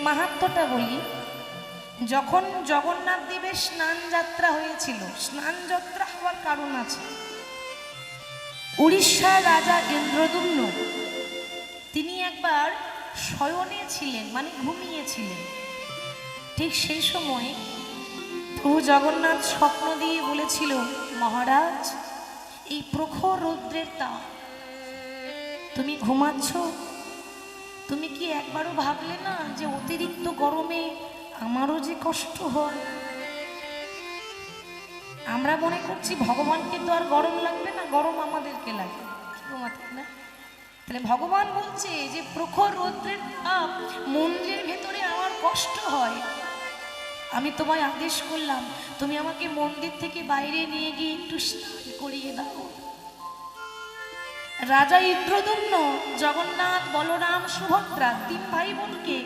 মাহাত্ম্যটা বলি। যখন জগন্নাথ দেবের স্নান যাত্রা হয়েছিল, স্নান যাত্রা হওয়ার কারণ আছে। উড়িষ্যার রাজা ইন্দ্রদ্যুম্ন তিনি একবার শয়নে ছিলেন, মানে ঘুমিয়েছিলেন। ঠিক সেই সময় প্রভু জগন্নাথ স্বপ্ন দিয়ে বলেছিল, মহারাজ, এই প্রখর রৌদ্রের তাপ, তুমি ঘুমাচ্ছ, তুমি কি একবারও ভাবলে না যে অতিরিক্ত গরমে আমারও যে কষ্ট হয়? আমরা মনে করছি ভগবানকে তো আর গরম লাগবে না, গরম আমাদেরকে লাগে, না? তাহলে ভগবান বলছে যে প্রখর রৌদ্রের তাপ মন্দিরের ভেতরে আমার কষ্ট হয়, আমি তোমায় আদেশ করলাম তুমি আমাকে মন্দির থেকে বাইরে নিয়ে গিয়ে একটু স্নান করিয়ে দাও। রাজা ইন্দ্রদ্যুম্ন জগন্নাথ, বলরাম, সুভদ্রা তিন ভাই বোনকে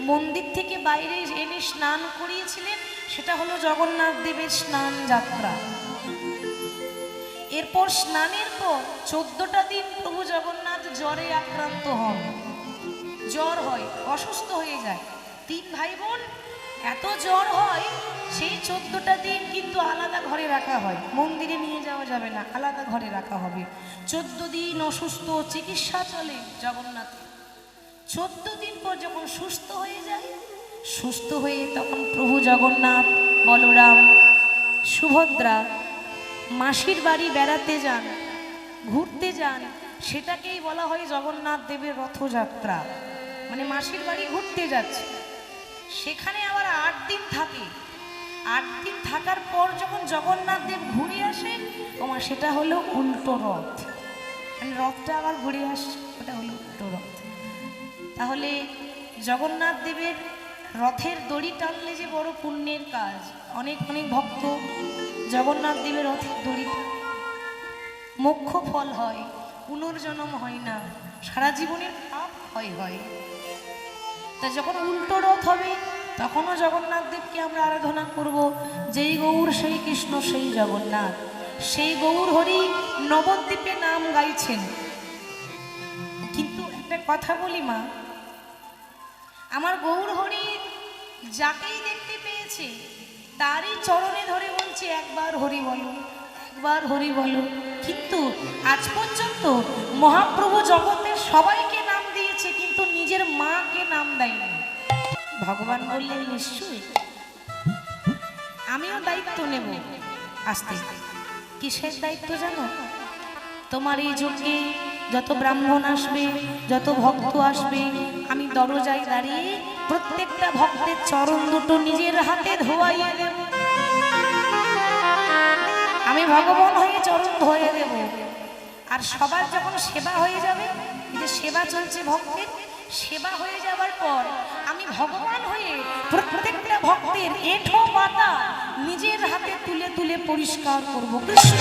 মন্দির থেকে বাইরে এনে স্নান করিয়েছিলেন। সেটা হলো জগন্নাথ দেবের স্নান যাত্রা। এরপর স্নানের পর 14টা দিন প্রভু জগন্নাথ জ্বরে আক্রান্ত হন, জ্বর হয়, অসুস্থ হয়ে যায়। তিন ভাই বোন এত জ্বর হয়, সেই 14টা দিন কিন্তু আলাদা ঘরে রাখা হয়, মন্দিরে নিয়ে যাওয়া যাবে না, আলাদা ঘরে রাখা হবে। 14 দিন অসুস্থ, চিকিৎসা চলে জগন্নাথ। 14 দিন পর যখন সুস্থ হয়ে যায়, সুস্থ হয়ে তখন প্রভু জগন্নাথ, বলরাম, সুভদ্রা মাসির বাড়ি বেড়াতে যান, ঘুরতে যান। সেটাকেই বলা হয় জগন্নাথ দেবের রথযাত্রা, মানে মাসির বাড়ি ঘুরতে যাচ্ছে। সেখানে আবার 8 দিন থাকে। 8 দিন থাকার পর যখন জগন্নাথ দেব ঘুরে আসেন, সেটা হলো উল্টো রথ, মানে রথটা আবার ঘুরে আসে, ওটা হলো উল্টো রথ। তাহলে জগন্নাথ দেবের রথের দড়ি টানলে যে বড় পুণ্যের কাজ। অনেক অনেক ভক্ত জগন্নাথ দেবের রথের দড়ি মোক্ষ ফল হয়, পুনর্জন্ম হয় না, সারা জীবনের পাপ হয়। তা যখন উল্টো রথ হবে তখনও জগন্নাথ দেবকে আমরা আরাধনা করব। যেই গৌর সেই কৃষ্ণ সেই জগন্নাথ, সেই গৌর হরি নবদ্বীপে নাম গাইছেন। কিন্তু একটা কথা বলি মা, আমার গৌর হরি যাকেই দেখতে পেয়েছে তারই চরণে ধরে বলছে, একবার হরি বলো, একবার হরি বলো। কিন্তু আজ পর্যন্ত মহাপ্রভু জগতের সবাইকে নাম দিয়েছে, কিন্তু নিজের মাকে নাম দেয়নি। ভগবান বললেন, নিশ্চয়ই আমিও দায়িত্ব নেব। আসতে কিসের দায়িত্ব জানো? তোমার এই যজ্ঞে যত ব্রাহ্মণ আসবে, যত ভক্ত আসবে, আমি দরজায় দাঁড়িয়ে প্রত্যেকটা ভক্তের চরণ দুটো নিজের হাতে ধোয়াইয়ে দেব। আমি ভগবান হয়ে চরণ ধোয়ে দেব। আর সবার যখন সেবা হয়ে যাবে, যে সেবা চলছে ভক্তের, সেবা হয়ে যাবার পর আমি ভগবান হয়ে প্রত্যেকটা ভক্তের এঁঠো পাতা নিজের হাতে তুলে তুলে পরিষ্কার করব। কৃষ্ণ,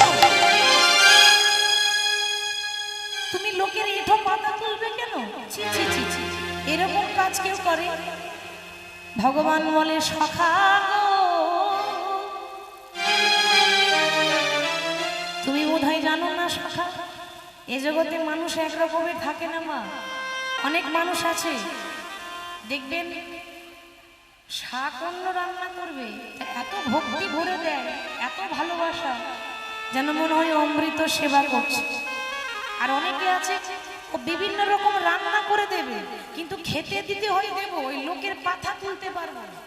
তুমি লোকের এঁঠো পাতা তুলবে কেন? ছি ছি ছি ছি, এরকম কাজ কেউ করে? ভগবান বলে, সখা গো, তুমি বোধহয় জানো না সখা, এ জগতে মানুষ একরকমের থাকে না মা। অনেক মানুষ আছে দেখবেন শাক অন্য রান্না করবে, এত ভক্তি ভরে দেয়, এত ভালোবাসা, যেন মনে হয় অমৃত সেবা করছে। আর অনেকে আছে ও বিভিন্ন রকম রান্না করে দেবে, কিন্তু খেতে দিতে হয় দেবো, ওই লোকের পাতা তুলতে পারবো না।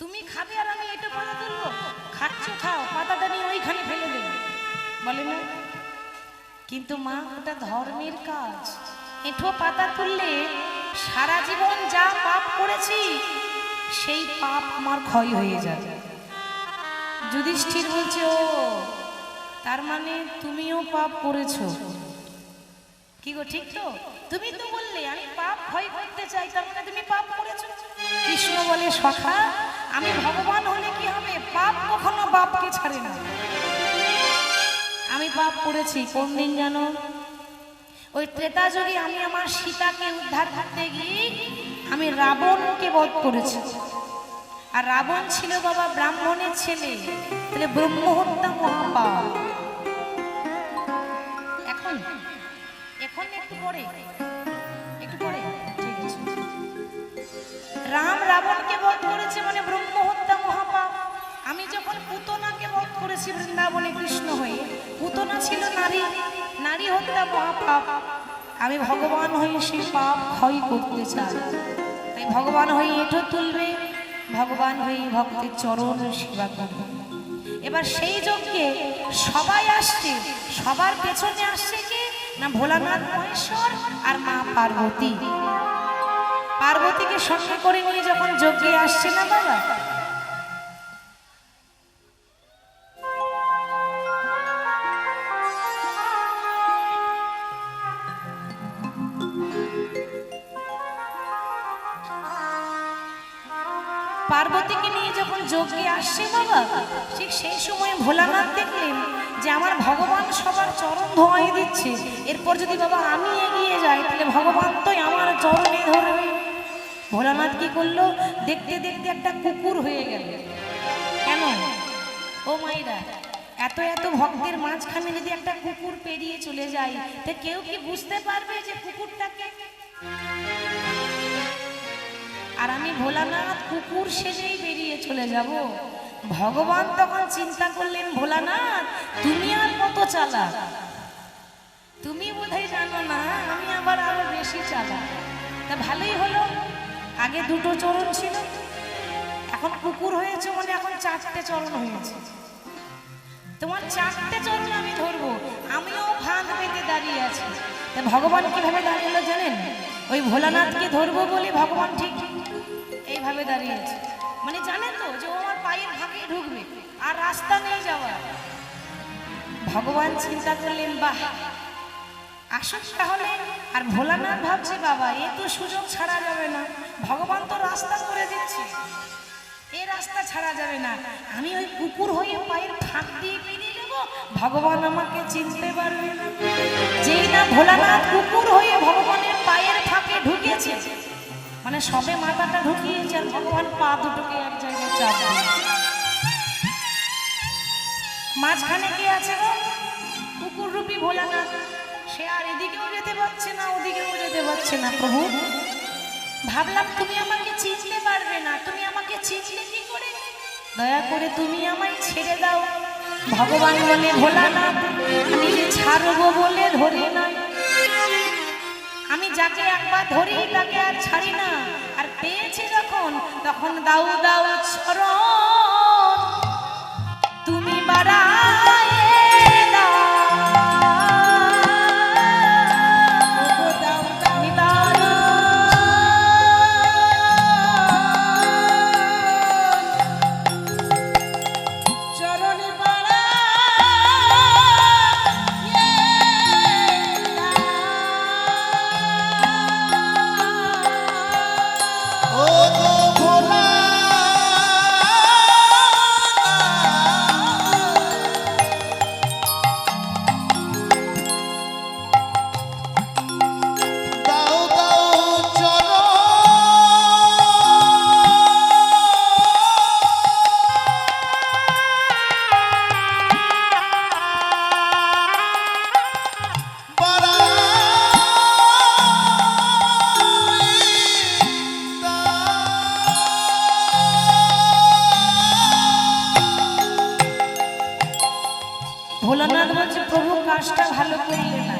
তুমি খাবে আর আমি এটা পাতা তুলবো? খাচ্ছ খাও, পাতাটা নিয়ে ওইখানে ফেলে দেবে, বলে না? কিন্তু মা, ওটা ধর্মের কাজ। এঁঠো পাতা তুললে সারা জীবন যা পাপ করেছি সেই পাপ আমার ক্ষয় হয়ে যাবে। যুধিষ্ঠির বলছে, ও তার মানে তুমিও পাপ করেছো? কি গো, ঠিক তো? তুমি তো বললে আমি পাপ ক্ষয় করতে চাই, তার মানে তুমি পাপ করেছো। কৃষ্ণ বলে, সখা, আমি ভগবান হলে কি হবে? পাপ কখনো বাপকে ছাড়ে না। আমি পাপ করেছি কোন দিন জানো? ওই ত্রেতা যুগে আমি আমার সীতাকে উদ্ধার করতে গিয়ে আমি রাবণকে বধ করেছি। আর রাবণ ছিল বাবা ব্রাহ্মণের ছেলে, তাহলে ব্রহ্মহত্যা মহাপাপ। এখন এখন একটু পরে, ঠিক আছে। করেছে মানে ব্রহ্ম হত্যা মহাপাপ। আমি যখন পুতনাকে বধ করেছি বৃন্দাবনে কৃষ্ণ হয়ে, পুতনা ছিল নারী, নারী হত্যা মহাপাপ। আমি ভগবান হয়ে সেই পাপ ক্ষয় করতে চাই, তাই ভগবান হয়ে এঁটো তুলবে, ভগবান হয়ে ভক্তের চরণ সেবা করবে। এবার সেই যজ্ঞে সবাই আসছে, সবার পেছনে আসছে কি না ভোলানাথ মহেশ্বর আর মা পার্বতী। পার্বতীকে সঙ্গে করে নিয়ে যখন যজ্ঞে আসছে না বাবা, পার্বতীকে নিয়ে যখন যজ্ঞে আসছে বাবা, ঠিক সেই সময় ভোলানাথ দেখলেন যে আমার ভগবান সবার চরণ ধোয়াই দিচ্ছে, এরপর যদি বাবা আমি এগিয়ে যাই তাহলে ভগবান তো আমার চরণে ধরবে। ভোলানাথ কি করলো, দেখতে দেখতে একটা কুকুর হয়ে গেল। কেন ও মাইরা, এত এত ভক্তের মাঝখানে যদি একটা কুকুর পেরিয়ে চলে যায়, তা কেউ কি বুঝতে পারবে যে কুকুরটাকে? আর আমি ভোলানাথ কুকুর সেজেই বেরিয়ে চলে যাব। ভগবান তখন চিন্তা করলেন, ভোলানাথ তুমি আর কত চালাক, তুমি বোধহয় জানো না আমি আবার আরো বেশি চালাক। তা ভালোই হলো, আগে দুটো চরণ ছিল, এখন কুকুর হয়েছে মানে এখন চারটে চরণ হয়েছে। তোমার চারটে চরণ আমি ধরবো। আমিও ভাগ পেতে দাঁড়িয়ে আছি। তা ভগবান কিভাবে দাঁড়িয়ে জানেন? ওই ভোলানাথকে ধরবো বলে ভগবান ঠিক এইভাবে দাঁড়িয়ে আছে। মানে জানেন তো যে ও আমার পায়ের ভাগে ঢুকবে আর রাস্তা নেই যাওয়ার। ভগবান চিন্তা করলেন, বাহ আসুক তাহলে। আর ভোলানাথ ভাবছে, বাবা এ তো সুযোগ ছাড়া যাবে না, ভগবান তো রাস্তা করে দিচ্ছে, এ রাস্তা ছাড়া যাবে না। আমি ওই কুকুর হয়ে পায়ের ফাঁক দিয়ে বেরিয়ে যাবো, ভগবান আমাকে চিনতে পারবে না। যেই না ভোলানাথ কুকুর হয়ে ভগবানের পায়ের ফাঁকে ঢুকেছে, মানে সবে মাথাটা ঢুকিয়েছে আর ভগবান পা দুটোকে এক জায়গায় চাপ দিয়ে, মাঝখানে কে আছে গো? কুকুর রূপী ভোলানাথ। সে আর এদিকেও যেতে পারছে না, ওদিকেও যেতে পারছে না। প্রভু ভাবলাম তুমি আমাকে চিনতে পারবে না, তুমি আমাকে চিনলে কি করে? দয়া করে তুমি আমায় ছেড়ে দাও। ভগবান বলে, ভোলানাথ আমি যে ছাড়বো বলে ধরি না, আমি যাকে একবার ধরি তাকে আর ছাড়ি না। আর পেয়েছি যখন, তখন দাও দাও চরণ তুমি বাড়ায় দাও। ভোলানাথ বলছে, প্রভু কাজটা ভালো করলে না,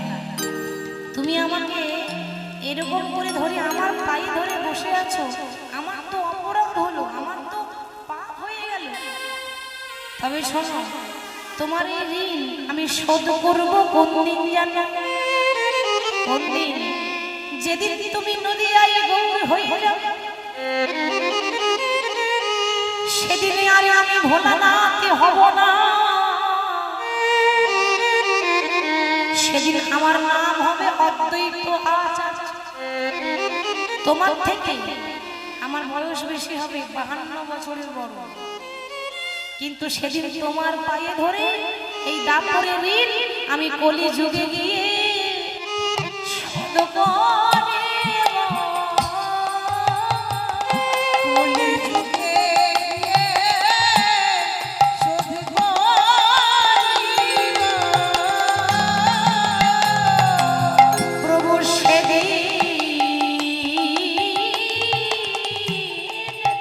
তুমি আমাকে এরকম করে ধরে আমার পায়ে ধরে বসে আছো, আমার তো অপরাধ হলো, আমার তো পাপ হয়ে গেল। তবে শোনো, তোমার এই ঋণ আমি শোধ করবো কোন দিন জানো? কোন দিন? যেদিন তুমি নদীয়ায় গৌর হয়ে যাবে, সেদিনে আর আমি ভোলানাথ হব না। সেদিন আমার নাম হবে অদ্বৈত আচার্য। তোমার থেকে আমার বয়স বেশি হবে, 52 বছরের বড়, কিন্তু সেদিন তোমার পায়ে ধরে এই দাপরের ঋণ আমি কলি যুগে গিয়ে শোধ করে।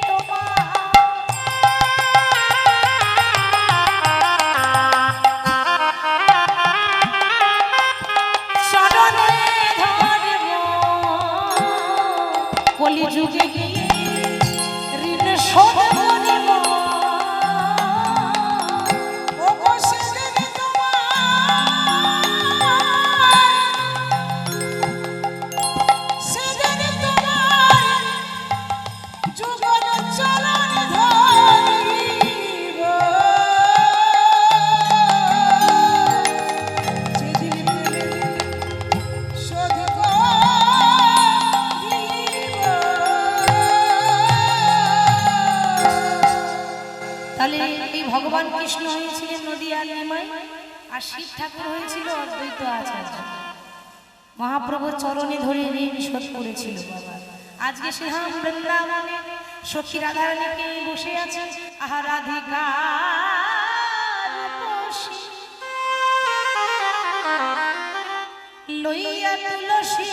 তোমার যুগে গিয়ে ঋণ শোধ করিব ভগবান কৃষ্ণ হয়েছিলেন নদিয়ার নিমাই আর শিব ঠাকুর হয়েছিল অদ্বৈত আচার্য। মহাপ্রভুর চরণে ধরে ঋণ শোধ করেছিল। আজকে শ্রীধাম বৃন্দাবনে সখী রাধারানীকে বসে আছে আহা রাধিকা লইয়া তুলসী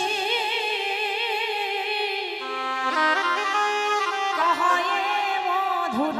কহয়ে মধুর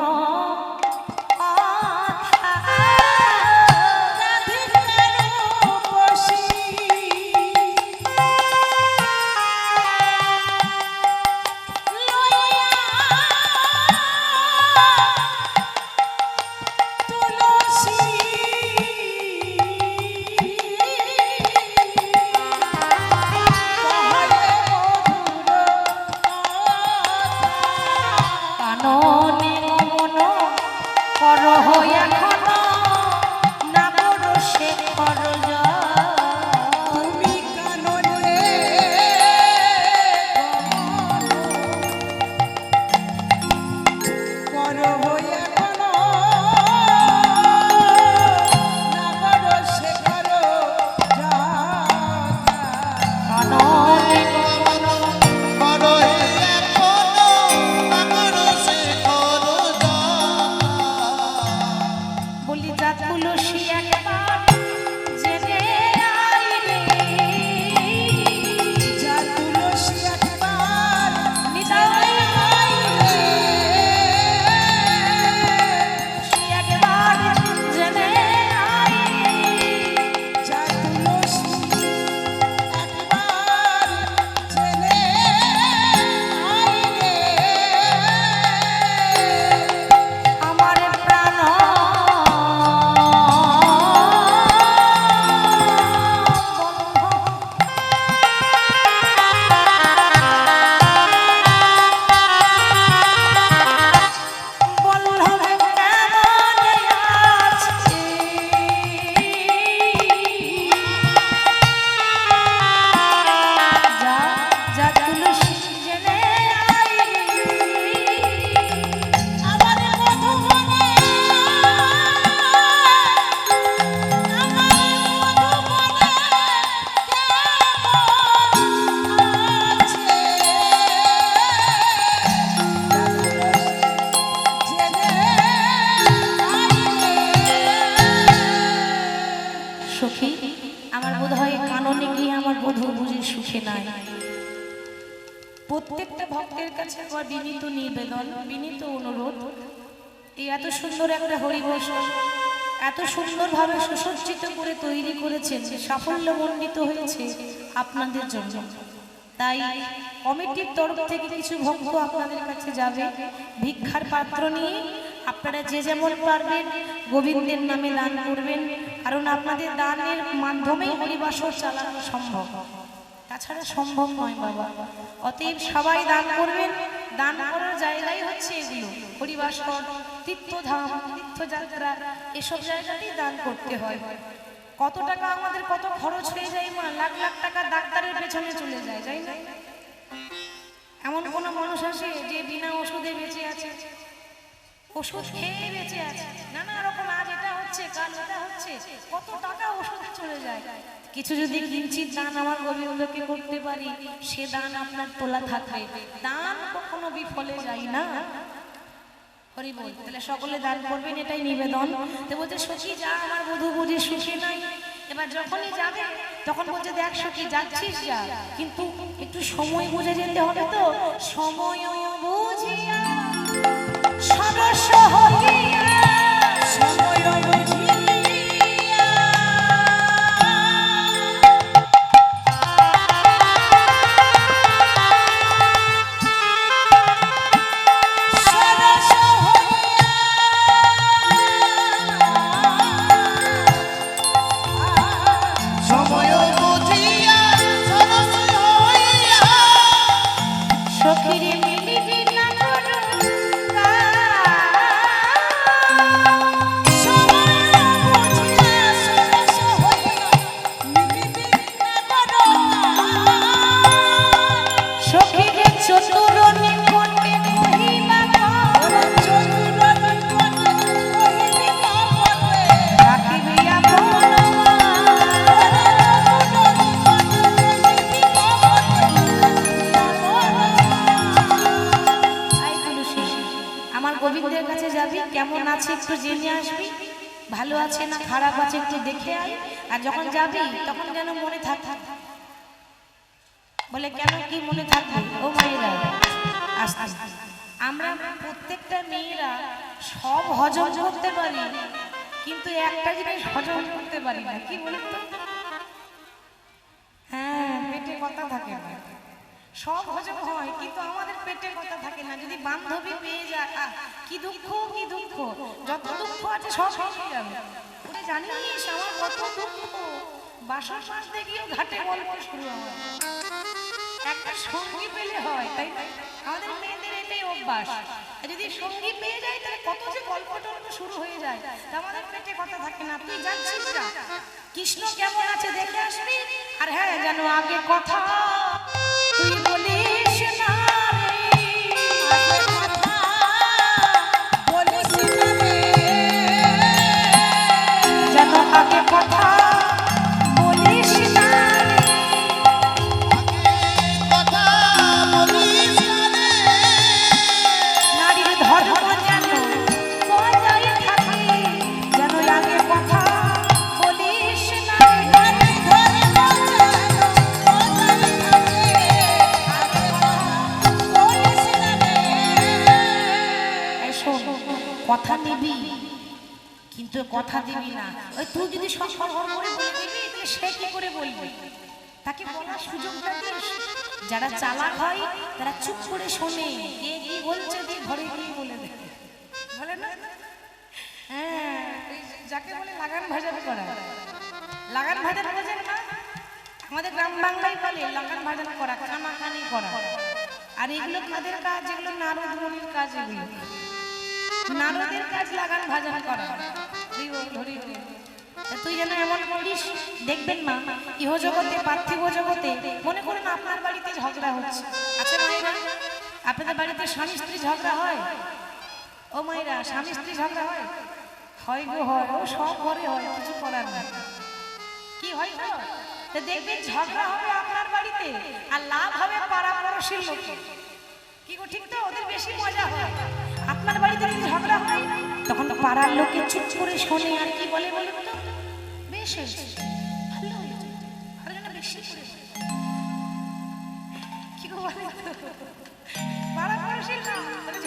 প্রত্যেকটা ভক্তের কাছে আমার বিনীত নিবেদন, বিনীত অনুরোধ, এই এত সুন্দর একটা হরিবংশ এত সুন্দরভাবে সুসজ্জিত করে তৈরি করেছেন, সাফল্যমণ্ডিত হয়েছে আপনাদের জন্য। তাই কমিটির তরফ থেকে কিছু ভক্ত আপনাদের কাছে যাবে ভিক্ষার পাত্র নিয়ে। আপনারা যে যেমন পারবেন গোবিন্দের নামে দান করবেন, কারণ আপনাদের দানের মাধ্যমেই হরিবাসর চালানো সম্ভব, তাছাড়া সম্ভব নয় বাবা। অতএব সবাই দান করবেন। দান করার জায়গায় হচ্ছে এগুলো, হরিবাসর, তীর্থধাম, তীর্থযাত্রা, এসব জায়গাতেই দান করতে হয়। কত টাকা আমাদের কত খরচ হয়ে যায় মা, লাখ লাখ টাকা ডাক্তারের পেছনে চলে যায়, তাই না? এমন কোন মানুষ আছে যে বিনা ওষুধে বেঁচে আছে, ওষুধ খেয়ে বেঁচে আছে, নানা রকম আজ এটা হচ্ছে কাল ওটা হচ্ছে, কত টাকা ওষুধে চলে যায়। কিছু যদি কিঞ্চিত দান আমার গোবিন্দকে করতে পারি, সে দান আপনার তোলা থাকবে, দান কখনো বিফলে যায় না। হরি বল। তাহলে সকলে দান করবেন, এটাই নিবেদন। তো বলছে সখী যা, আমার বধূ বুঝি সুখে নাই। এবার যখনই যাবে তখন বলছে দেখ সখী যাচ্ছিস যা, কিন্তু একটু সময় বুঝে যেতে হবে। তো সময় বুঝিয়া সরস হইয়া, সময় বুঝিয়া গোবিন্দের কাছে যাবি, কেমন আছে একটু জেনে আসবি, ভালো আছে না খারাপ আছে একটু দেখে আয়। আর যখন যাবি তখন যেন মনে থাক। বলে কেন, কি মনে থাকবে? ও মায়েরা, আস্তে আস্তে আমরা প্রত্যেকটা মেয়েরা সব হজম করতে পারি, কিন্তু একটা জিনিস হজম করতে পারি না। কি বলি তো? হ্যাঁ, পেটে কথা থাকে না। সব হজম হয় কিন্তু আমাদের পেটে কথা থাকে না। যদি বান্ধবী পেয়ে যায়, কি দুঃখ, কি দুঃখ, যত দুঃখ আছে সব হয়ে যাবে। ওরে জানিস আমার কত দুঃখ, বাসর সাজতে গিয়েও ঘাটে গল্প শুরু আমার। একটা সঙ্গী পেলে হয়, তাই না? আমাদের মেয়েদের এটাই অভ্যাস। যদি সঙ্গী পেয়ে যায় তাহলে কত যে গল্প টল্প শুরু হয়ে যায়, তা আমাদের পেটে কথা থাকে না। তুই যাচ্ছিস না, কৃষ্ণ কেমন আছে দেখে আসবি। আর হ্যাঁ, যেন আগে কথা তুই বলিস না রে, যেন আগে কথা বলিস না রে, নারীর ধর্ম যেন বজায় থাকে, যেন আগে কথা বলিস না রে, কথা নিবি কিন্তু কথা দিবি না। ওই তুই যদি সফল করে বলে দিবি তাহলে সে কি করে বলবি? তাকে বলার সুযোগটা দিস। যারা চালাক হয় তারা চুপ করে শোনে, কে কি বলছে দিয়ে ঘরে গিয়ে বলে দেয়, বলে না? হ্যাঁ, যাকে বলে লাগান ভাজান করা। লাগান ভাজান বোঝেন না? আমাদের গ্রাম বাংলায় বলে লাগান ভাজান করা, কানাকানি করা। আর এগুলো কাদের কাজ? এগুলো নারদ মুনির কাজ। এগুলো নারদের কাজ, লাগান ভাজান করা। তুই যেন এমন করিস, দেখবেন মা, ইহ জগতে পার্থিব জগতে মনে করেন আপনার বাড়িতে ঝগড়া হচ্ছে, আছে মায়েরা? আপনাদের বাড়িতে স্বামী স্ত্রী ঝগড়া হয়? ও মায়েরা, স্বামী স্ত্রী ঝগড়া হয়? হয় গো হয়, ও সব ঘরে হয়, কিছু করার না। কি হয় গো? দেখবেন ঝগড়া হবে আপনার বাড়িতে আর লাভ হবে পাড়া পড়শির লোকে। কি গো, ঠিক তো? ওদের বেশি মজা হয়। আপনার বাড়িতে যদি ঝগড়া হয় তখন পাড়ার লোকে চুপ করে শোনে আর কি বলে বলে তো, বেশ ভালো হয়েছে, আর যেন বেশি করে কি গো বলে পাড়া পড়শির না,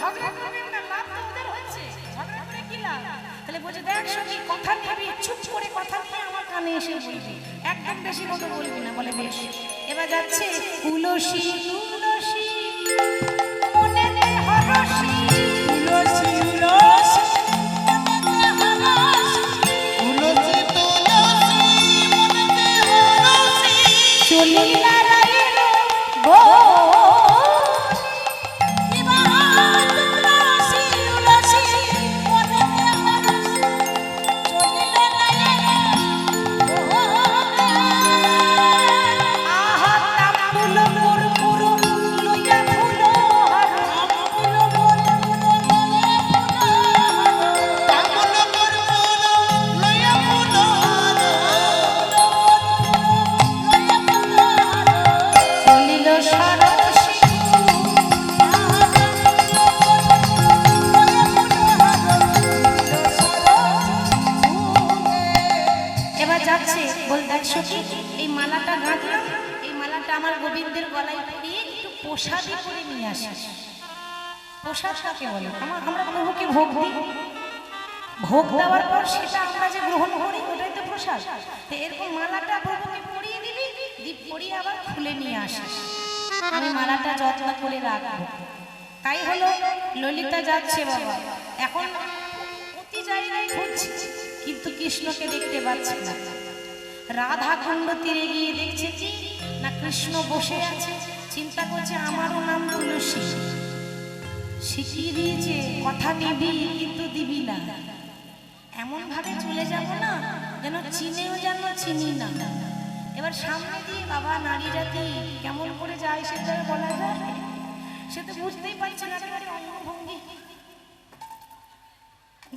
ঝগড়া করবেন না, লাভ তো ওদের হচ্ছে, ঝগড়া করে কি লাভ? তাহলে বলছে দেখ সঙ্গী, কথা নিবি, চুপ করে কথা নিয়ে আমার কানে এসে বলবি, একদম বেশি কথা বলবি না। বলে বেশ। এবার যাচ্ছে তুলসী তুলসী মনে হরসী, তুলসী তুলসী চলিলা রায়ের গো, এই মালাটা গাঁথলাম, এই মালাটা আমার গোবিন্দের গলায় পরিয়ে একটু প্রসাদী করে নিয়ে আসি। প্রসাদ কাকে বলে? আমরা প্রভুকে ভোগ দিই, ভোগ দেওয়ার পর সেটা আমরা যে গ্রহণ করি ওটাই তো প্রসাদ। তো এরকম মালাটা প্রভুকে পরিয়ে দিবি, দীপ পরিয়ে আবার খুলে নিয়ে আসিস। আমি মালাটা যত্ন করে রাখবো। তাই হলো, ললিতা যাচ্ছে বাবা, এখন প্রতি জায়গায় খুঁজছে কিন্তু কৃষ্ণকে দেখতে পাচ্ছে না। রাধা কুণ্ড তীরে গিয়ে দেখছে কি না কৃষ্ণ বসে আছে, চিন্তা করছে আমারও নাম তুলসী, শিখিয়ে দিয়েছে কথা নিবি কিন্তু দিবি না। এমন ভাবে চলে যাব না যেন চিনেও যেন চিনি না। এবার সামনে দিয়ে বাবা নারী জাতি কেমন করে যায় সেটা বলা যায়, সে তো বুঝতেই পারছে না। অঙ্গভঙ্গি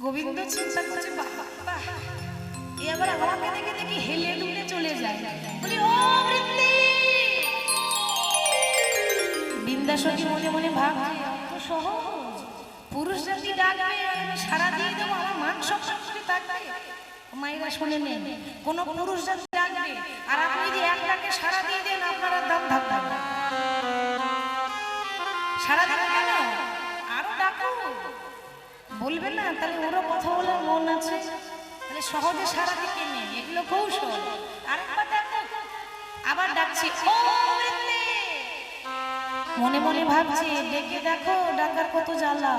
গোবিন্দ চিন্তা করছে বাবা, এবার আমাকে দেখে দেখি হেলে দুলে চলে যায়। বলি ও বৃন্দি, বৃন্দাসতী মনে মনে ভাবছে অত সহজ পুরুষ জাতি ডাকবে আমি সারা দিয়ে দেবো, আমার মান সম্মান করে থাকবে। মায়েরা শুনে নেন, কোন পুরুষ জাতি ডাকবে আর আপনি যদি এক ডাকে সারা দিয়ে দেন, আপনার দাম থাকবে না। সারা দেবেন কেন? আরো ডাকো, বলবেন না তাহলে ওরও কথা বলার মন আছে, তাহলে সহজে সারা দিকে নেই, এগুলো কৌশল। আরেকবার ডাকো, আবার ডাকছি ও বৃন্দে, মনে মনে ভাবছে ডেকে দেখো ডাকার কত জ্বালা,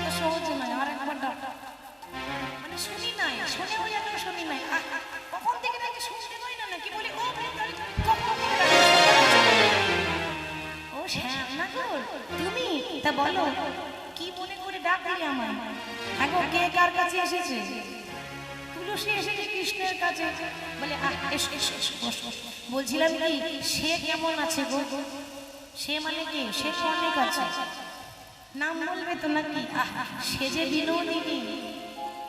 তো সহজ নয়। আরেকবার ডাকো, মানে শুনি নাই, শুনে ওই এখন শুনি নাই, কখন থেকে তাকে শুনতে পাই না, কি বলি ও বৃন্দে, কখন থেকে ও শ্যামনগর তুমি, তা বলো কি মনে করে ডাকলি আমায়? এখন কে কার কাছে এসেছে? তুলসী এসেছে কৃষ্ণের কাছে, বলে বলছিলাম কি সে কেমন আছে গো? সে মানে কি? সে তো অনেক আছে, নাম বলবে তো নাকি? সে যে বিনোদিনী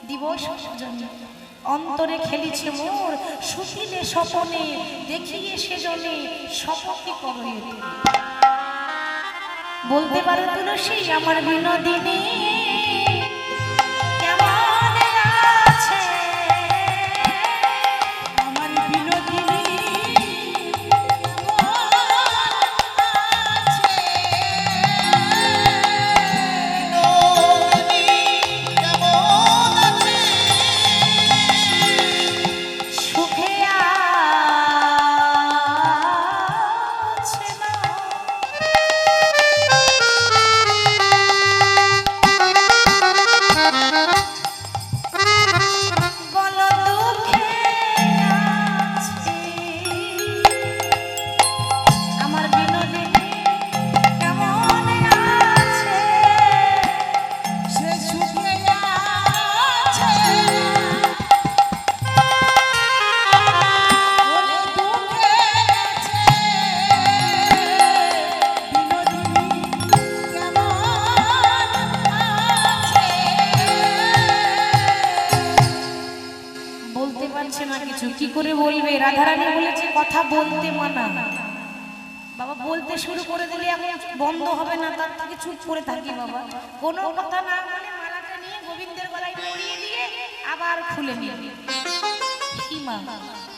দিবস জন্য অন্তরে খেলিছে মোর, শুকিলে স্বপনে দেখিয়ে সে জনে শপথি করো। বলতে পারো তুলসী আমার বিনোদিনী কেমন আছে? আমার বিনোদিনী কি করে বলবে? রাধারানী বলেছে কথা বলতে মানা। বাবা বলতে শুরু করে দিলে আমি বন্ধ হবে না, তার থেকে চুপ করে থাকি বাবা। কোনো কথা না বলে মালাটা নিয়ে গোবিন্দের গলায় পরিয়ে দিয়ে আবার খুলে নিয়ে, কি মা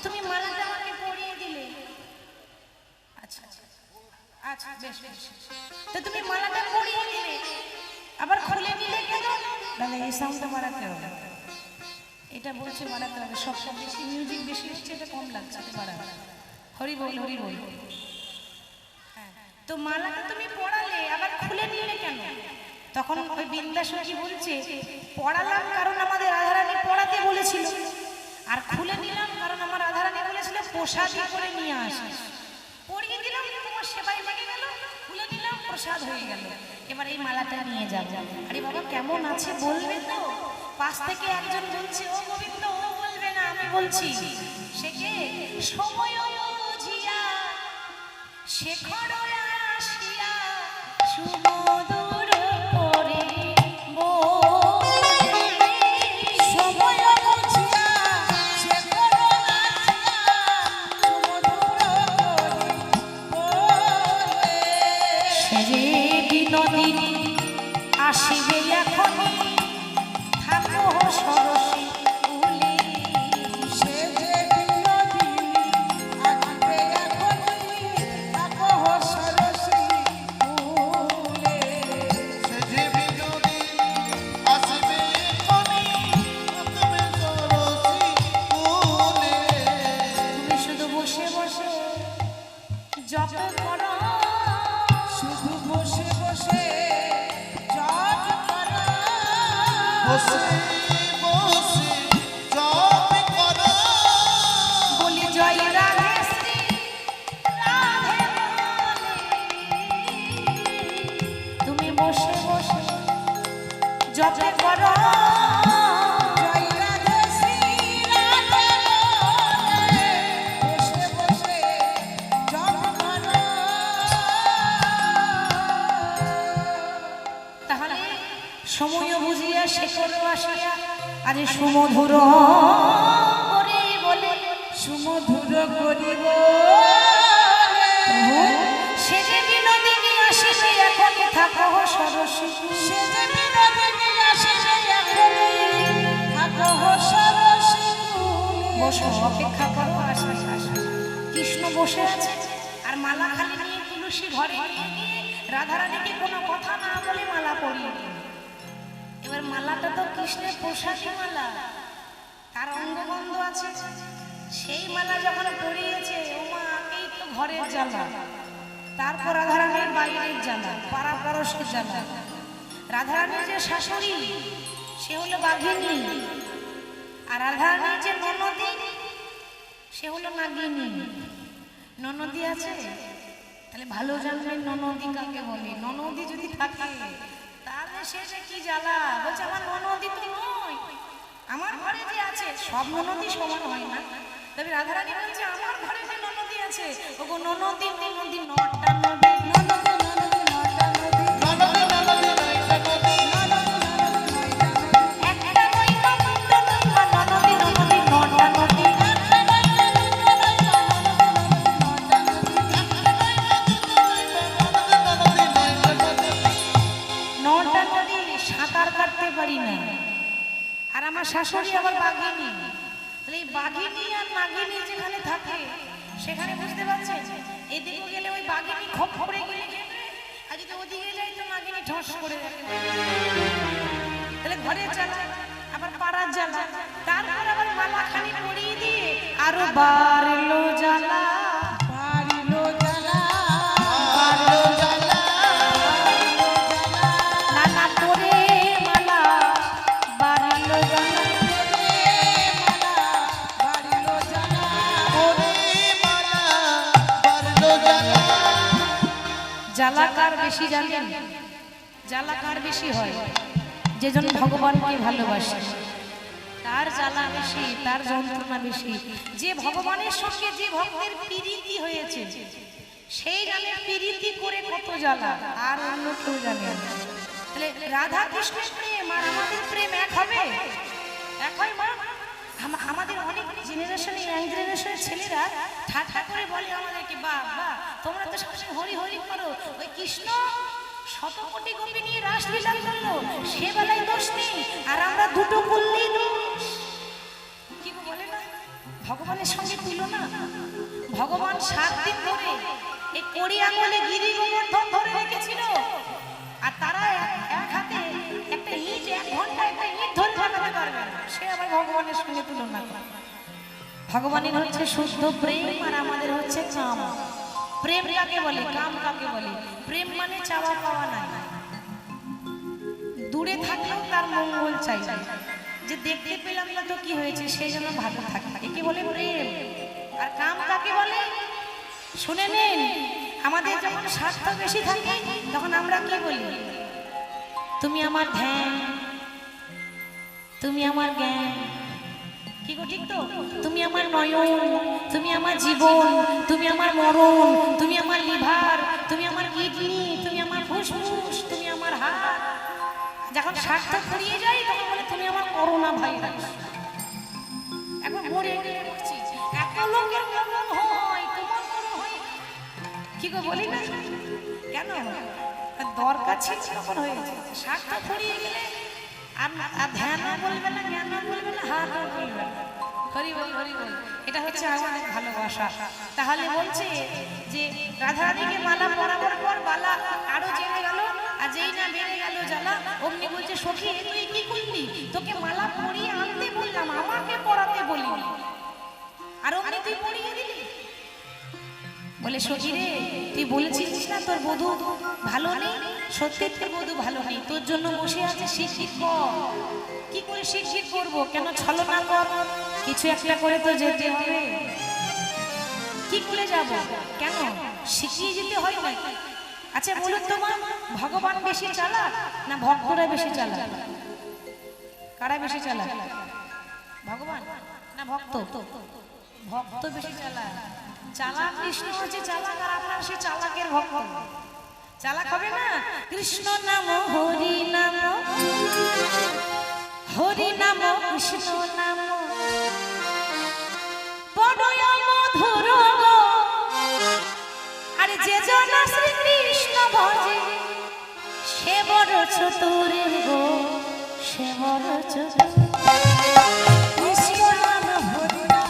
তুমি মালাটা আমাকে পরিয়ে দিলে, আচ্ছা আচ্ছা বেশ বেশ, তো তুমি মালাটা পরিয়ে দিলে আবার খুলে নিলে কেন? দাদা এই সাউন্ডটা বাড়াতে হবে, এটা বলছে বাড়াতে হবে, সব বেশি মিউজিক বেশি হচ্ছে, এটা কম লাগছে, বাড়াবে। হরি বল হরি বল। তো মালাটা তুমি পড়ালে আবার খুলে নিলে কেন? তখন ওই বিন্দাসু কি বলছে, পড়ালাম কারণ আমাদের রাধারানী পড়াতে বলেছিল, আর খুলে নিলাম কারণ আমার রাধারানী বলেছিল প্রসাদী করে নিয়ে আসে। পড়িয়ে দিলাম, তোমার সেবাই লেগে গেল, খুলে নিলাম, প্রসাদ হয়ে গেল। এবার এই মালাটা নিয়ে যাব। আরে বাবা কেমন আছে বলবে তো? পাশ থেকে একজন বলছে ও গোবিন্দ, ও বলবে না, আমি বলছি। সে কে? সময় বুঝিয়া শেখর আসিয়া সুমধুর করে সময় বুঝিয়া শেখর আসিয়া সে বিনোদিনী আসিবে এখনই, থাকো সরসী কুলে। সে যে বিনোদিনী আসিবে এখনই, থাকো সরসী কুলে। সে যে বিনোদিনী আসিবে এখনই, থাকবে সরসী কুলে। তুমি শুধু বসে বসে জপ করো, শুধু বসে বসে জপ করো, বসে বসে জপ করো। বলি জয় রাধে শ্রী রাধে বলে। তুমি বসে বসে জপ করো, জয় রাধে শ্রী রাধে বলে। বসে বসে জপ করো। তাহলে সময় বুঝিয়া শেখর আসিয়া আরে সুমধুর করি বলে, সুমধুর করিব সে যে বিনোদিনী আসিবে এখনই থাকো সরসী। সে যে বসো, অপেক্ষা করো, আসবে আসবে। কৃষ্ণ বসে আছে আর মালা খালি নিয়ে তুলসী ঘরে গিয়ে রাধারানীকে কোনো কথা না বলে মালা পরিয়ে দিল। এবার মালাটা তো কৃষ্ণের প্রসাদী মালা, তার অঙ্গবন্ধ আছে, সেই মালা যখন পরিয়েছে ওমা এই তো ঘরের জ্বালা, তারপর রাধারানীর বাইরের জ্বালা, পাড়া পড়শির জ্বালা। রাধারানীর যে শাশুড়ি সে হলো বাঘিনী, আর রাধারানীর যে ননদী সে হলো নাগিনী। ননদী আছে তাহলে ভালো জানবেন ননদী কাকে বলে। ননদী যদি থাকে তাহলে শেষে কি জ্বালা, বলছে আমার ননদী তো নয়, আমার ঘরে যে আছে, সব ননদী সমান হয় না, তবে রাধারানী বলছে আমার ঘরে যে ননদী আছে, ওগো ননদী ননদী নটা নদী, আর আমার শাশুড়ি আবার বাঘিনী। তাহলে এই বাঘিনী আর নাগিনী যেখানে থাকে সেখানে বুঝতে পারছে এদিকে গেলে ওই বাঘিনী খপ করে গেলে আর যদি ওদিকে যাই তো নাগিনী ঠস করে দেবে। তাহলে ঘরের জ্বালা আবার পাড়ার জ্বালা, তারপর আবার মালা খানি পরিয়ে দিয়ে আরো বাড়লো জ্বালা, জ্বালাকার বেশি জানেন, জ্বালাকার বেশি হয় যেজন ভগবানকে ভালোবাসে, তার জ্বালা বেশি, তার যন্ত্রণা বেশি। যে ভগবানের সঙ্গে যে ভক্তের প্রীতি হয়েছে সেই জানে প্রীতি করে কত জ্বালা, আর অন্য কেউ জানে না। তাহলে রাধা কৃষ্ণের প্রেম আর আমাদের প্রেম এক হবে? এক হয় মা? আমাদের অনেক জেনারেশনে, ইয়াং জেনারেশনের ছেলেরা ঠাট্টা করে বলে আমাদেরকে, বাহ বাহ তোমরা তো সবসময় হরি হরি করো, ওই কৃষ্ণ শত কোটি গোপী নিয়ে রাসলীলা করলো, সে বেলায় দোষ নেই, আর আমরা দুটো করলেই দোষ। কি বলে না ভগবানের সঙ্গে তুলনা? ভগবান 7 দিন ধরে এই কড়ি আঙুলে গিরি গোবর্ধন ধরে রেখেছিল, আর তারা এক হাতে একটা ইট, 1 ঘন্টা একটা ইট ধরে থাকতে পারবে না, সে আবার ভগবানের সঙ্গে তুলনা করে। ভগবানের হচ্ছে শুদ্ধ প্রেম আর আমাদের হচ্ছে কাম। প্রেম কাকে বলে, কাম কাকে বলে? প্রেম মানে চাওয়া পাওয়া নাই, দূরে থাকলেও তার মঙ্গল চাই, যে দেখতে পেলাম না তো কি হয়েছে, সেই জন্য ভালো থাকে, একে বলে প্রেম। আর কাম কাকে বলে শুনে নিন, আমাদের যখন স্বার্থ বেশি থাকে তখন আমরা কি বলি? তুমি আমার ধ্যান, তুমি আমার জ্ঞান, কি গো ঠিক তো? তুমি আমার নয়ন, তুমি আমার জীবন, তুমি আমার মরণ, তুমি আমার লিভার, তুমি আমার কিডনি, তুমি আমার ফুসফুস, তুমি আমার হার্ট। যখন স্বার্থ ফুরিয়ে যায় তখন বলে তুমি আমার করোনা ভাইরাস। এখন মরে গেছি, এত লোকের মরণ হয়, তোমার মরণ হয় কি গো বলি না? কেন? দরকার ছিল তখন হয়েছে। স্বার্থ ফুরিয়ে গেলে আর ধ্যানও বলবে না, জ্ঞানও বলবে না, হাতও বলবে না। হরি বল হরি বল, এটা হচ্ছে আমাদের ভালোবাসা। তাহলে বলছে যে রাধারানীকে মালা পরাবার পর বালা আরো জেনে গেল, আর যেই না বেড়ে গেল জ্বালা, অমনি বলছে সখী তুই কি করলি? তোকে মালা পরিয়ে আনতে বললাম, আমাকে পরাতে বলিনি, আর অমনি তুই পরিয়ে দিলি। বলে সখী রে, তুই বলেছিস না তোর বধূ ভালো নেই, সত্যি তোর বধূ ভালো নেই, তোর জন্য বসে আছে, শিক্ষিত কর। কি করে শিক্ষিত করবো? কেন ছলনা কর, কিছু একটা করে তো যেতে হবে। কি করে যাব? কেন শিখিয়ে যেতে হয় না? আচ্ছা বলুন তোমার, ভগবান বেশি চালাক না ভক্তরা বেশি চালাক? কারা বেশি চালাক? ভগবান না ভক্ত? ভক্ত বেশি চালাক। চালাক কৃষ্ণ হচ্ছে চালাক, আর আপনার সে চালাকের ভক্ত। চালাক হবে না? কৃষ্ণ নাম হরি নাম, হরি নাম কৃষ্ণ নাম, বড়ই মধুর গো। আরে যে জন শ্রী কৃষ্ণ ভজে সে বড় চতুর গো, সে বড় চতুর। কৃষ্ণ নাম হরি নাম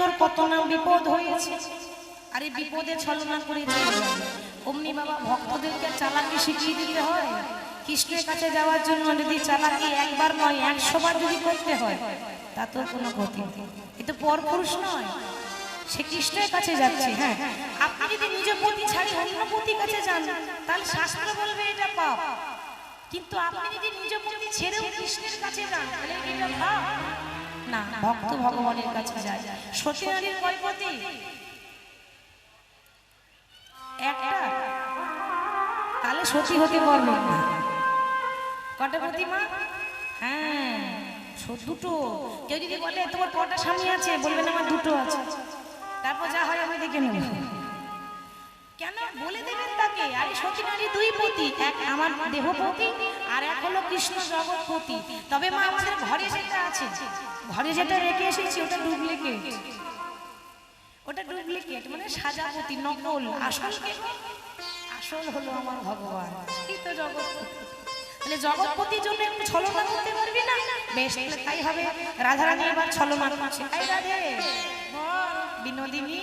তোর কত না বিপদ হয়েছে, আর এই বিপদে ছলনা করে চলে যাবে। অমনি বাবা ভক্তদেরকে চালাকি শিখিয়ে দিতে হয়। কৃষ্ণের কাছে যাওয়ার জন্য যদি চালাকি একবার নয় 100 বার যদি করতে হয়, তা তো কোনো গতি নেই। এ তো পরপুরুষ নয়, সে কৃষ্ণের কাছে যাচ্ছে। হ্যাঁ, আপনি যদি নিজ পতি ছাড়ি অন্য পতির কাছে যান, তাহলে শাস্ত্র বলবে এটা পাপ। কিন্তু আপনি যদি নিজ পতি ছেড়েও কৃষ্ণের কাছে যান, তাহলে এটা পাপ না। ভক্ত ভগবানের কাছে যায়। সতী নারীর কয় পতি? একটা। তাহলে সতী হতে পারবেন না। কটা পতি মা? হ্যাঁ, দুটো। কেউ যদি বলে তোমার কটা স্বামী আছে, বলবেন আমার দুটো আছে। তারপর যা হয় আমি দেখে নেব। কেন বলে দেবেন তাকে? আরে সতী নারী 2 পতি, এক আমার দেহপতি আর এক হলো কৃষ্ণ জগৎপতি। তবে মা আমাদের ঘরে যেটা আছে, ঘরে যেটা রেখে এসেছি ওটা ডুপ্লিকেট। ওটা ডুপ্লিকেট মানে সাজাপতি, নকল। আসল কে? আসল হলো আমার ভগবান, এই তো জগৎপতি। তাহলে জগৎপতির জন্য একটু ছলনা করতে পারবি না? বেশ, তাই হবে। রাধারানী এবার ছলনা করছে। এই রাধে বল বিনোদিনী,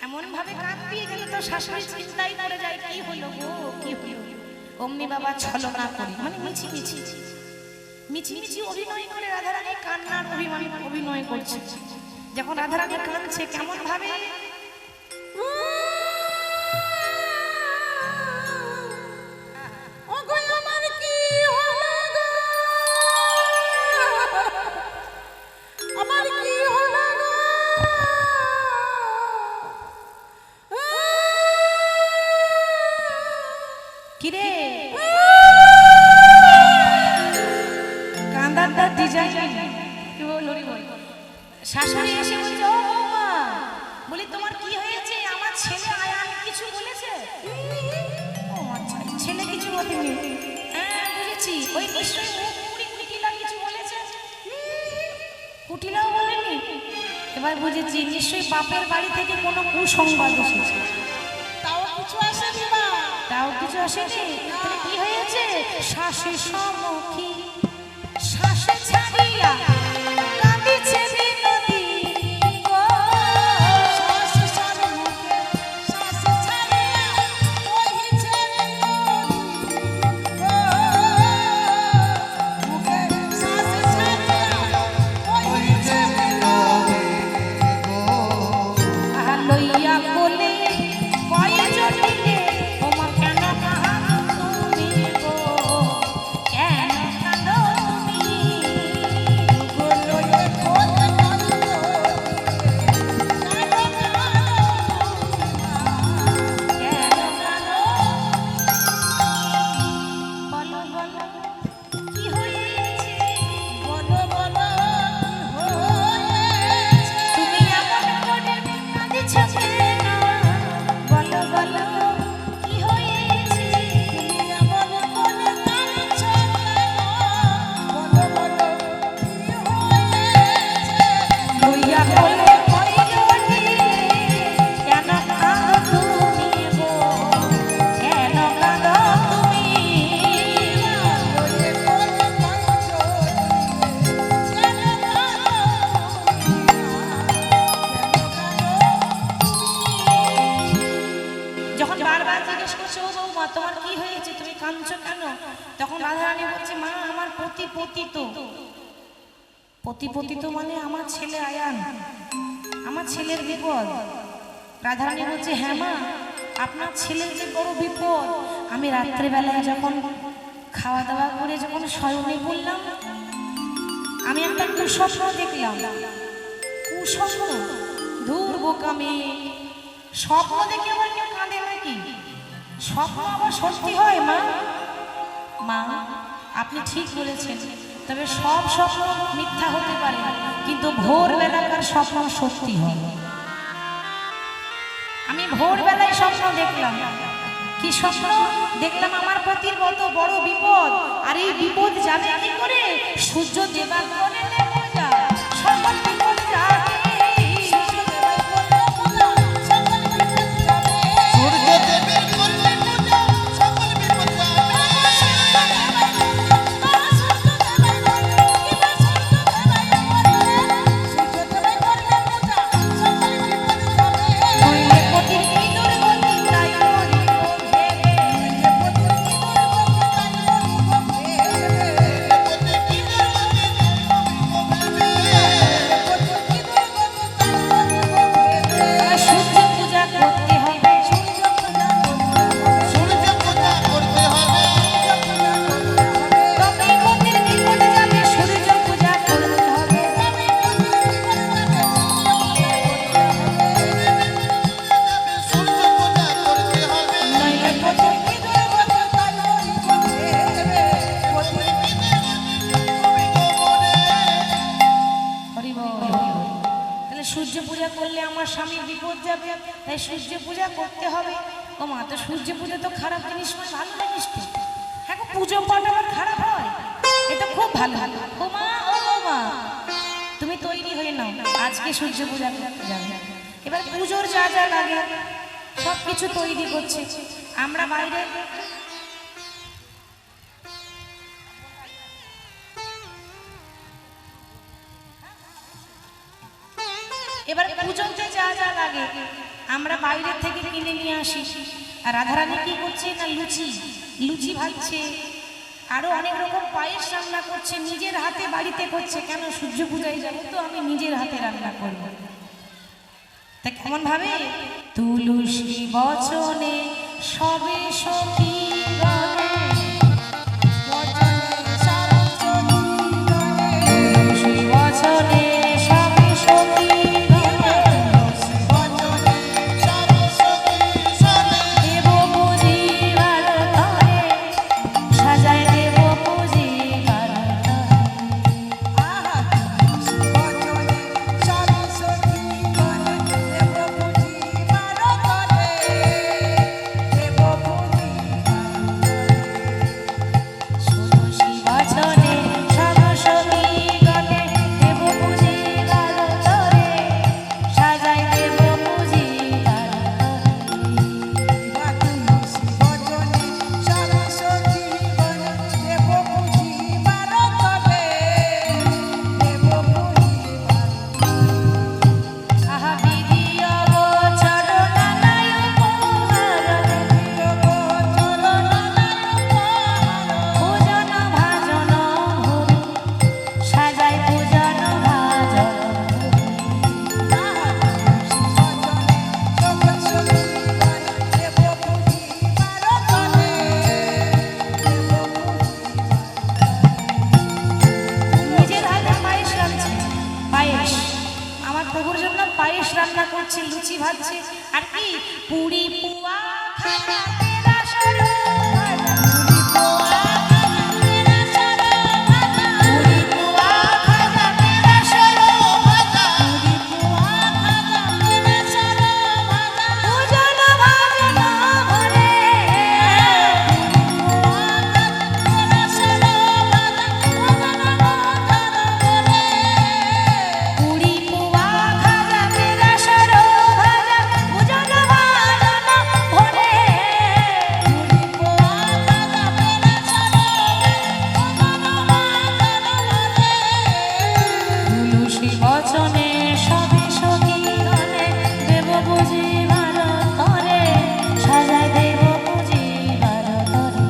এমন ভাবে কাঁদ দিয়ে গেলে তো শাশুড়ি চিন্তাই করে যায়, কি হলো গো, কি হলো। অমনি বাবা ছলনা করে মানে মিছি অভিনয় করে রাধারানী কান্নার অভিনয় করছে। যখন রাধারানী কাঁদছে কেমন ভাবে, কিরে কান্দারটা ডিজাইন কি বল। শাশুড়ি এসে বলছে, ও বৌমা, বলি তোমার কি হয়েছে? আমার ছেলে আয়ান কিছু বলেছে? ও আচ্ছা, ছেলে কিছু বলেনি। হ্যাঁ বুঝেছি, ওই নিশ্চয়ই কুটিলা কিছু বলেছে। কুটিলাও বলেনি? এবার বুঝেছি, নিশ্চয়ই বাপের বাড়ি থেকে কোনো কুসংবাদ এসেছে। তাও কিছু আসেনি মা, তাও কিছু আসেনি। তাহলে কি হয়েছে? শাশে সমুখী শাশে ছাড়িয়া কাঁদিছে বিনোদিনী গো। শাশে সম্মুখে শাশে ছাড়িয়া কহিছে বিনোদিনী গো। মুখে শাশে ছাড়িয়া কহিছে বিনোদিনী গো। আহা লইয়া কোলে কয়ে জটিলে, ওমা কেন কাঁদো তুমি গো, কেন কাঁদো তুমি গো। লইয়ে কোলে কাঁদো কেন কাঁদো কেন কাঁদো? বলো বলো কি হয়েছে, বলো বলো কি হয়েছে। তুমি এমন করে কাঁদিছ কেন, বলো বলো কি হয়েছে। তুমি এমন করে কাঁদছ কেন? বলো বলো কি হয়েছে। লইয়া কোলে কয়ে জটিলে, কেন কাঁদো তুমি গো, কেন কাঁদো তুমি। লইয়ে কোলে কাঁদছ কেন যখন বারবার জিজ্ঞেস করছে, ও বৌমা তোমার কি হয়েছে, তুমি কাঁদছো কেন, তখন রাধারানী বলছে, মা আমার পতি পতিত মানে আমার ছেলে আয়ান, আমার ছেলের বিপদ। রাধারানী বলছে, হ্যাঁ মা, আপনার ছেলের যে বড় বিপদ। আমি রাত্রেবেলায় যখন খাওয়া দাওয়া করে যখন শয়নে পড়লাম, আমি একটা কুস্বপ্ন দেখলাম। কুস্বপ্ন? ধুর বোকামি, স্বপ্ন দেখে আবার কেউ কাঁদে নাকি? স্বপ্ন আবার সত্যি হয় মা? মা আপনি ঠিক বলেছেন, তবে সব স্বপ্ন মিথ্যা হতে পারে, কিন্তু ভোরবেলাকার স্বপ্ন সত্যি হয়। আমি ভোরবেলায় স্বপ্ন দেখলাম। কি স্বপ্ন দেখলাম? আমার পতির কত বড় বিপদ, আর এই বিপদ যাবে কি করে? সূর্য দেবাগণে পূজা, সকল বিপদ যাবে। সূর্যদেবের করলে পূজা সকল বিপদ যাবে। স্বামীর বিপদ যাবে, তাই সূর্য পূজা করতে হবে। ও মা, তো সূর্য পূজা তো খারাপ জিনিস নয়, ভালো জিনিস তো। হ্যাঁ গো, পুজো পাঠ আবার খারাপ হয়? এটা খুব ভালো। ও মা, ও মা, তুমি তৈরি হয়ে নাও, আজকে সূর্য পূজা যাবে। এবার পুজোর যা যা লাগে সব কিছু তৈরি করছে। আমরা বাইরে এবার পুজোতে যা যা লাগে আমরা বাইরে থেকে কিনে নিয়ে আসি। আর রাধারানী কি করছে না, লুচি ভাজছে, আরো অনেক রকম পায়েস রান্না করছে, নিজের হাতে বাড়িতে করছে। কেন? সূর্য পূজায় যাবো তো, আমি নিজের হাতে রান্না করবো। তা কেমন ভাবে? তুলসী বচনে সবে সখী গণে, তুলসী বচনে সবে সখী গণে, দেব পুজিবার তরে, সাজায় দেব পুজিবার তুলসী বচনে সবে সখী গণে, দেব পুজিবার তরে, সাজায় দেব পুজিবার তরে। আহা বিধিয় গোচর নানায় উপহার, পূজন ভাজন ভুরি, সাজায় পূজন ভাজন নিজের হাতে পায়েস রাঁধছে। পায়েস, আমার প্রভুর জন্য পায়েস রান্না করছে, লুচি ভাজছে। আর কি পুরি পুয়া খাজা পেড়া সরু ভাজা, পুরি পুয়া খাজা পেড়া সরু ভাজা, পূজন ভাজন ভরে, পুরি পুয়া খাজা পেড়া সরু ভাজা, পূজন ভাজন ভরে। তুলসী বচনে সবে সখী গণে, দেব পুজিবার তরে, সাজায় দেব পুজিবার তরে।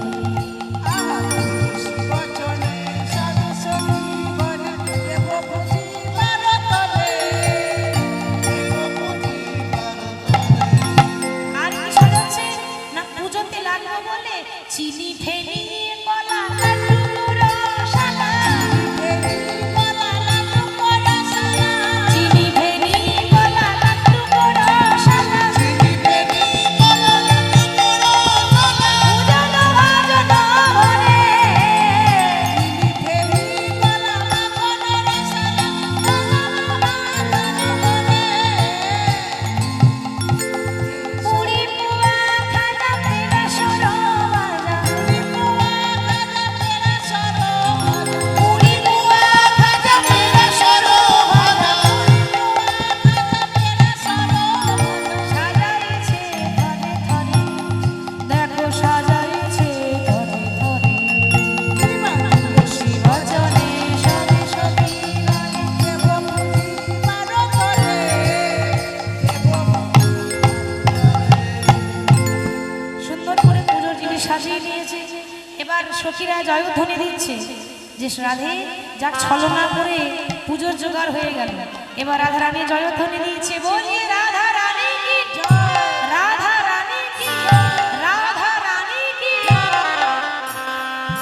আর কি সাজাচ্ছে না, পুজোতে লাগবে বলে চিনি ফেনি কলা লাড্ডু গুঁড়ো সাদা, চিনি ফেনি কলা লাড্ডু গুঁড়ো সাদা, পূজন ভাজন ভরে, পুরি পুয়া খাজা পেড়া সরু ভাজা, পুরি পুয়া খাজা পেড়া সরু ভাজা, সাজাইছে ধরে ধরে, দেখো সাজাইছে ধরে ধরে। তুলসী বচনে সবে সখী গণে, সুন্দর করে পুজোর জিনিস সাজিয়ে নিয়েছে। এবার সখীরা জয়ধ্বনি দিচ্ছে যে রাধে যাক, ছলনা করে পুজোর জোগাড় হয়ে গেল। এবার রাধা রানী জয়ধ্বনি দিচ্ছে, বলিয়ে রাধা রানী কি জয়, রাধা রানী কি জয়, রাধা রানী কি জয়।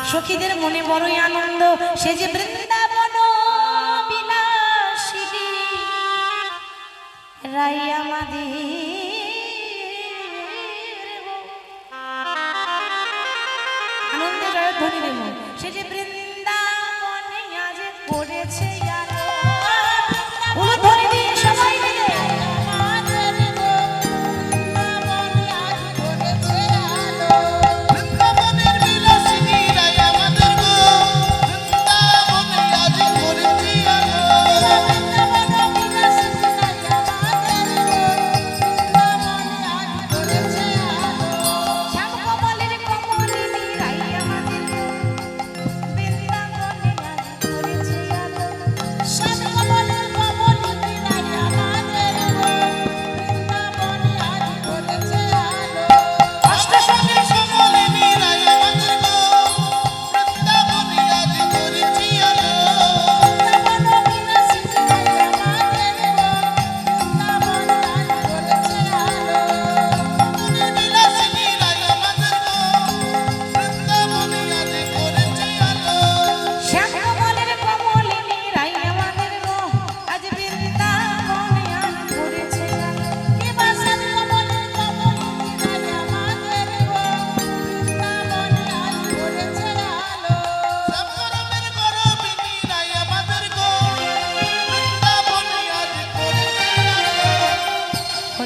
সখীদের মনে বড়ই আনন্দ, সে যে বৃন্দাবন বিলাসিনী রাই আমাদের গো। আনন্দে জয়ধ্বনি দেব, সে যে বৃন্দাবনে আজ পড়েছে আলো। উলুধ্বনি দিয়ে সবাই মিলে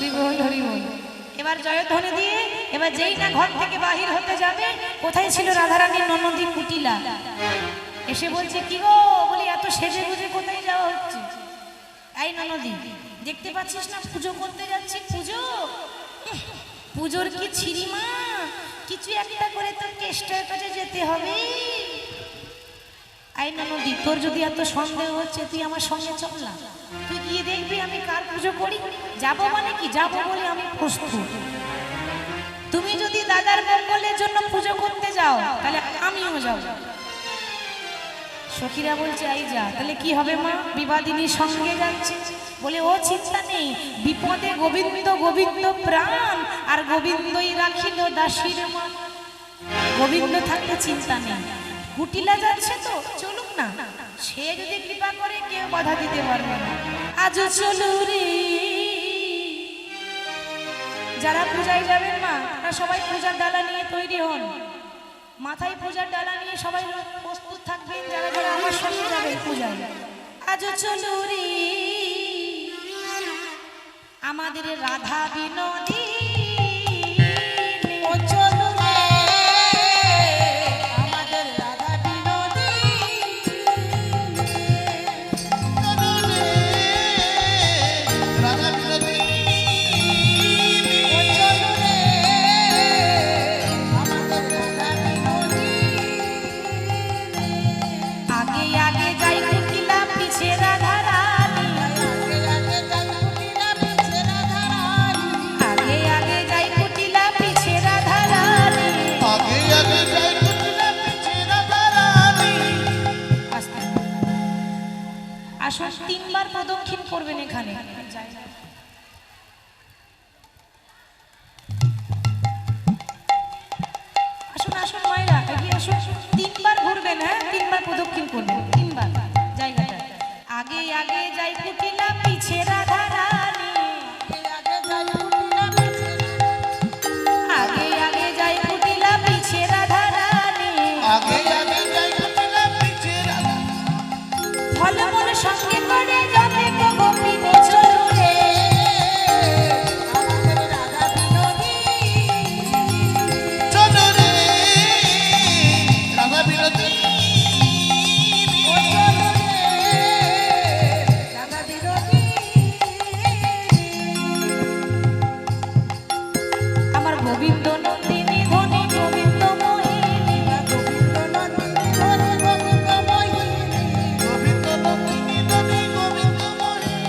হরি বল হরি বল। এবার জয়ধ্বনি দিয়ে এবার যেই না ঘর থেকে বাহির হতে যাবে, কোথায় ছিল রাধারানীর ননদী কুটিলা, এসে বলছে কি গো, বলি এত সেজে গুজে কোথায় যাওয়া হচ্ছে? এই ননদী, দেখতে পাচ্ছিস না পুজো করতে যাচ্ছি? পুজোর কি ছিরি মা, কিছু একটা করে তোর কেষ্টার কাছে যেতে হবে। আই ননদী, তোর যদি এত সন্দেহ হচ্ছে তুই আমার সঙ্গে চল না, তুই গিয়ে দেখবি আমি কার পুজো করি। যাবো মানে কি, যাবো বলে আমি প্রস্তুত। তুমি যদি দাদার মঙ্গলের জন্য পুজো করতে যাও তাহলে আমিও যাও। সখীরা বলছে আই যা, তাহলে কি হবে মা? বিবাদিনীর সঙ্গে যাচ্ছে। বলে ও চিন্তা নেই, বিপদে গোবিন্দ গোবিন্দ প্রাণ, আর গোবিন্দই রাখিল দাসীর মা। গোবিন্দ থাকলে চিন্তা নেই। কুটিলা যাচ্ছে তো চলুক না, সে যদি কৃপা করে কেউ বাধা দিতে পারবে না। আজও চলু রে। যারা পূজায় যাবেন মা, তারা সবাই পূজার ডালা নিয়ে তৈরি হন, মাথায় পূজার ডালা নিয়ে সবাই প্রস্তুত থাকবেন। যারা যারা আমার সঙ্গে যাবেন পূজায়, আজও চলু রে আমাদের রাধা বিনোদী। ও চলো রে আমাদের রাধা বিনোদী। চলো রে রাধা বিনোদী। ও চলো রে আমাদের রাধা বিনোদী। আগে আগে যাই কুটিলা পিছে রাধা রানী, আগে আগে যাই কুটিলা পিছে রাধা রানী। আগে আগে যাই কুটিলা পিছে রাধা রানী। আগে আগে যাই কুটিলা পিছে রাধা রানী। আস্তে আসুন, তিনবার প্রদক্ষিণ করবেন এখানে। আসুন আসুন মায়েরা, এগিয়ে আসুন। তিনবার ঘুরবেন, হ্যাঁ তিনবার প্রদক্ষিণ করবেন, তিনবার জায়গাটা। আগে আগে যাই কুটিলা পিছে রাধা রানী, আগে আগে যাই কুটিলা পিছে রাধা রানী। আগে আগে যাই কুটিলা পিছে রাধা রানী। ফলমূল সঙ্গে করে যাবে গোপিনী চলো রে। আমাদের রাধা বিনোদী। চলো রে রাধা বিনোদী। ও চলো রে রাধা বিনোদী। আমার গোবিন্দ নন্দিনী ধনী গোবিন্দ মোহিনী, গোবিন্দ নন্দিনী ধরে গোবিন্দ মোহিনী। গোবিন্দ নন্দিনী ধনী গোবিন্দ মোহিনী।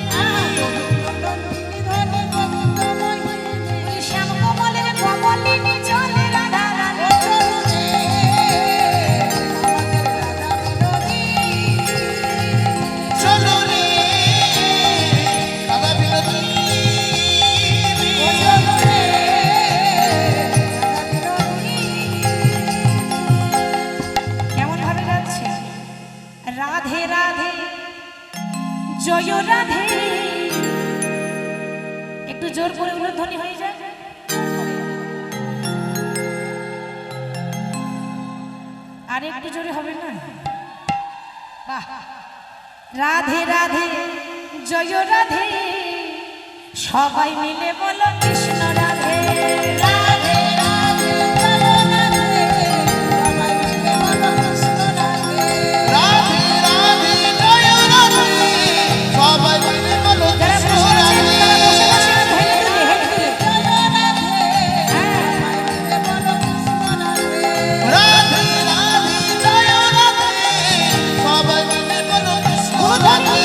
গোবিন্দ নন্দিনী ধরে গোবিন্দ মোহিনী। শ্যাম কমলের কমলিনী চলে রাধা রানী। ও চলো রে আমাদের রাধা বিনোদী। চলো রে রাধা বিনোদী। ও চলো রে রাধা বিনোদী। কেমন ভাবে যাচ্ছে? রাধে রাধে জয় রাধে। একটু জোর করে উলধ্বনি হয়ে যায়। আর একটু জোরে হবে না? বাহ। রাধে রাধে জয় রাধে, সবাই মিলে বলো কৃষ্ণ রাধে। রাধে রাধে জয় রাধে, সবাই মিলে বলো কৃষ্ণ রাধে। রাধে রাধে জয় রাধে, সবাই মিলে বলো কৃষ্ণ রাধে। রাধে রাধে জয় রাধে, সবাই মিলে বলো কৃষ্ণ রাধে।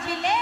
ছিলে